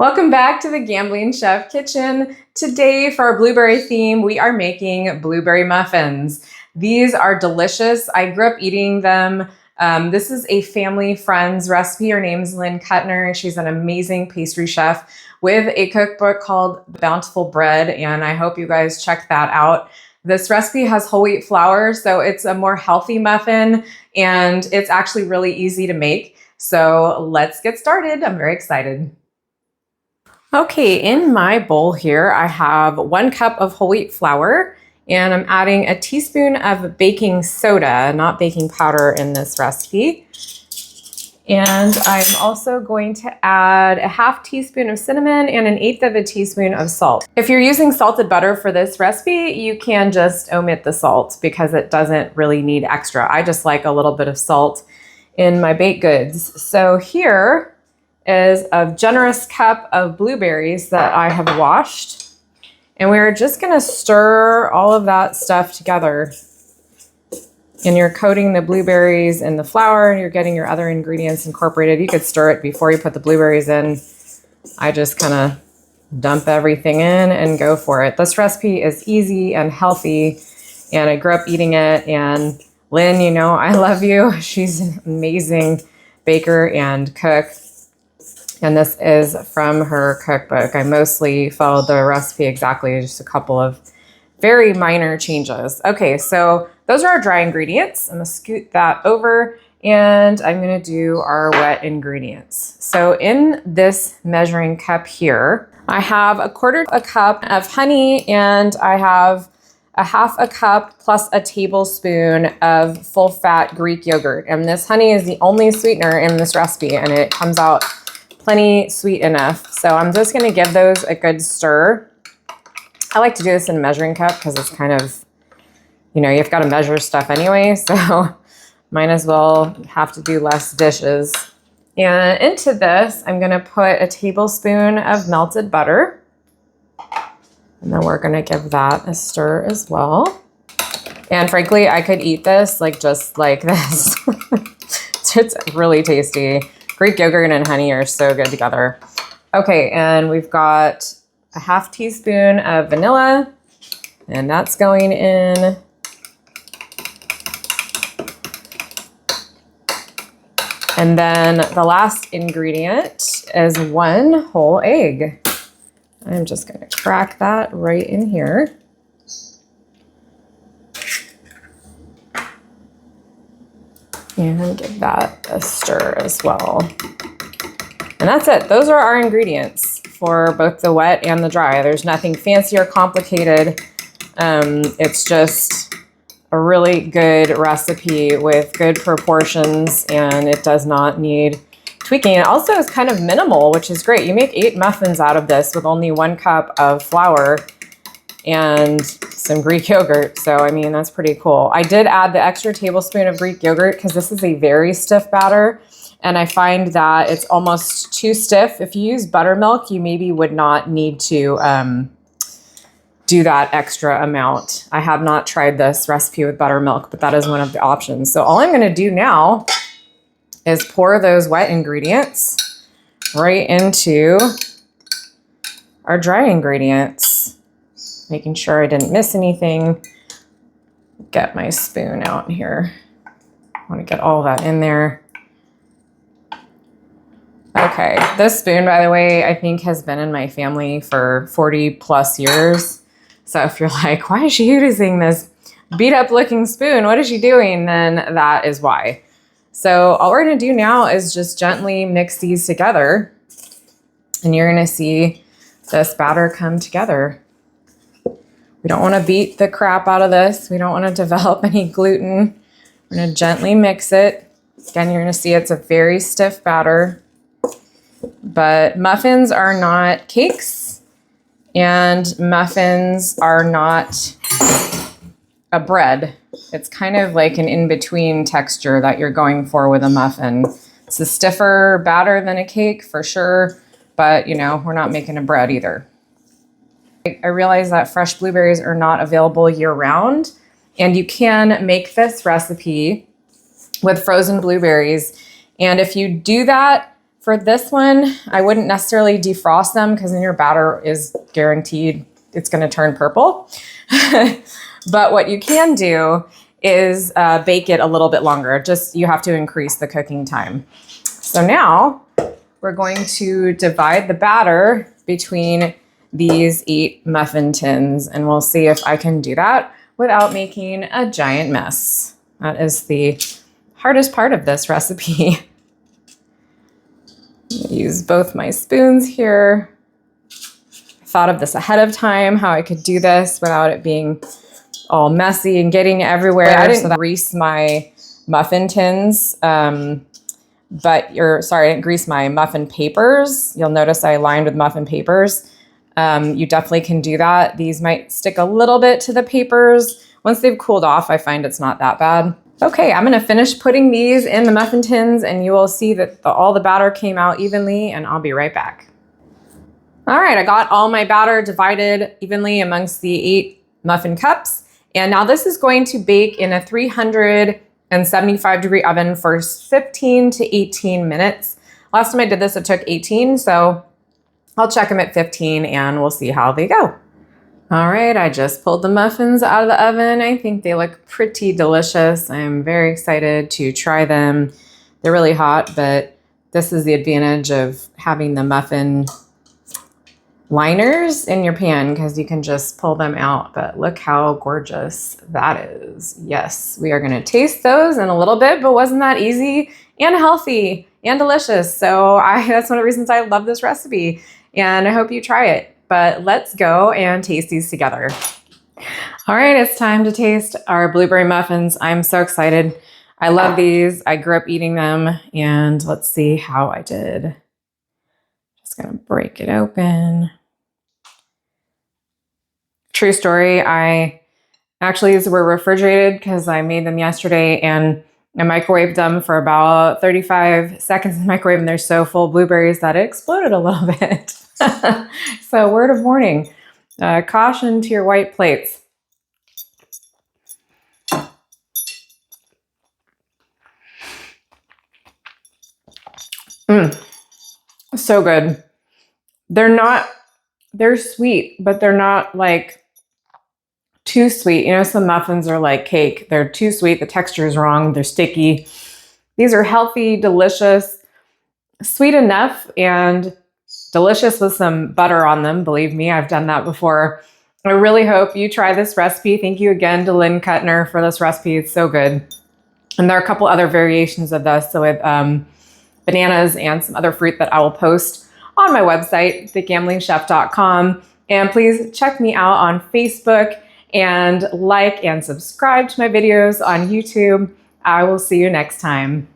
Welcome back to the Gambling Chef Kitchen. Today for our blueberry theme, we are making blueberry muffins. These are delicious. I grew up eating them. This is a family friend's recipe. Her name's Lynn Kuttner. She's an amazing pastry chef with a cookbook called Bountiful Bread, and I hope you guys check that out. This recipe has whole wheat flour, so it's a more healthy muffin, and it's actually really easy to make. So let's get started. I'm very excited. Okay, in my bowl here, I have 1 cup of whole wheat flour, and I'm adding a teaspoon of baking soda, not baking powder in this recipe. And I'm also going to add a 1/2 teaspoon of cinnamon and 1/8 of a teaspoon of salt. If you're using salted butter for this recipe, you can just omit the salt because it doesn't really need extra. I just like a little bit of salt in my baked goods. So here is a generous cup of blueberries that I have washed. And we're just gonna stir all of that stuff together. And you're coating the blueberries in the flour and you're getting your other ingredients incorporated. You could stir it before you put the blueberries in. I just kind of dump everything in and go for it. This recipe is easy and healthy, and I grew up eating it. And Lynn, you know, I love you. She's an amazing baker and cook. And this is from her cookbook. I mostly followed the recipe exactly, just a couple of very minor changes. Okay, so those are our dry ingredients. I'm gonna scoot that over and I'm gonna do our wet ingredients. So in this measuring cup here, I have 1/4 cup of honey, and I have a 1/2 cup plus a tablespoon of full fat Greek yogurt. And this honey is the only sweetener in this recipe, and it comes out plenty sweet enough. So I'm just gonna give those a good stir. I like to do this in a measuring cup because it's kind of, you know, you've got to measure stuff anyway, so might as well have to do less dishes. And into this, I'm gonna put a tablespoon of melted butter. And then we're gonna give that a stir as well. And frankly, I could eat this like just like this. It's really tasty. Greek yogurt and honey are so good together. Okay, and we've got a 1/2 teaspoon of vanilla, and that's going in. And then the last ingredient is 1 whole egg. I'm just gonna crack that right in here. And give that a stir as well. And that's it. Those are our ingredients for both the wet and the dry. There's nothing fancy or complicated. It's just a really good recipe with good proportions, and it does not need tweaking. It also is kind of minimal, which is great. You make 8 muffins out of this with only 1 cup of flour and some Greek yogurt. So, I mean, that's pretty cool. I did add the extra tablespoon of Greek yogurt because this is a very stiff batter. And I find that it's almost too stiff. If you use buttermilk, you maybe would not need to do that extra amount. I have not tried this recipe with buttermilk, but that is one of the options. So all I'm gonna do now is pour those wet ingredients right into our dry ingredients. Making sure I didn't miss anything. Get my spoon out here. I want to get all that in there. Okay, this spoon, by the way, I think has been in my family for 40 plus years. So if you're like, why is she using this beat up looking spoon? What is she doing? Then that is why. So all we're gonna do now is just gently mix these together, and you're gonna see this batter come together. We don't want to beat the crap out of this. We don't want to develop any gluten. We're going to gently mix it. Again, you're going to see it's a very stiff batter. But muffins are not cakes, and muffins are not a bread. It's kind of like an in-between texture that you're going for with a muffin. It's a stiffer batter than a cake for sure, but you know, we're not making a bread either. I realize that fresh blueberries are not available year-round, and you can make this recipe with frozen blueberries. And if you do that, For this one, I wouldn't necessarily defrost them because then your batter is guaranteed it's going to turn purple. But what you can do is bake it a little bit longer. Just you have to increase the cooking time. So now we're going to divide the batter between these 8 muffin tins, and we'll see if I can do that without making a giant mess. That is the hardest part of this recipe. Use both my spoons here. I thought of this ahead of time, how I could do this without it being all messy and getting everywhere. I didn't grease my muffin tins, I didn't grease my muffin papers. You'll notice I lined with muffin papers. You definitely can do that. These might stick a little bit to the papers. Once they've cooled off, I find it's not that bad. Okay, I'm gonna finish putting these in the muffin tins and you will see that all the batter came out evenly, and I'll be right back. All right, I got all my batter divided evenly amongst the 8 muffin cups. And now this is going to bake in a 375-degree oven for 15 to 18 minutes. Last time I did this, it took 18, so I'll check them at 15 and we'll see how they go. All right, I just pulled the muffins out of the oven. I think they look pretty delicious. I'm very excited to try them. They're really hot, but this is the advantage of having the muffin liners in your pan because you can just pull them out. But look how gorgeous that is. Yes, we are gonna taste those in a little bit, but wasn't that easy and healthy and delicious? So that's one of the reasons I love this recipe, and I hope you try it. But let's go and taste these together. All right, it's time to taste our blueberry muffins. I'm so excited. I love these. I grew up eating them, and let's see how I did. Just gonna break it open. True story, these were refrigerated because I made them yesterday, and I microwaved them for about 35 seconds in the microwave, and they're so full of blueberries that it exploded a little bit. So word of warning, caution to your white plates. So good. They're sweet, but they're not like too sweet. You know, some muffins are like cake. They're too sweet. The texture is wrong. They're sticky. These are healthy, delicious, sweet enough, and delicious with some butter on them. Believe me, I've done that before. I really hope you try this recipe. Thank you again to Lynn Kuttner for this recipe. It's so good. And there are a couple other variations of this, so with bananas and some other fruit that I will post on my website, thegamblingchef.com. And please check me out on Facebook and like and subscribe to my videos on YouTube. I will see you next time.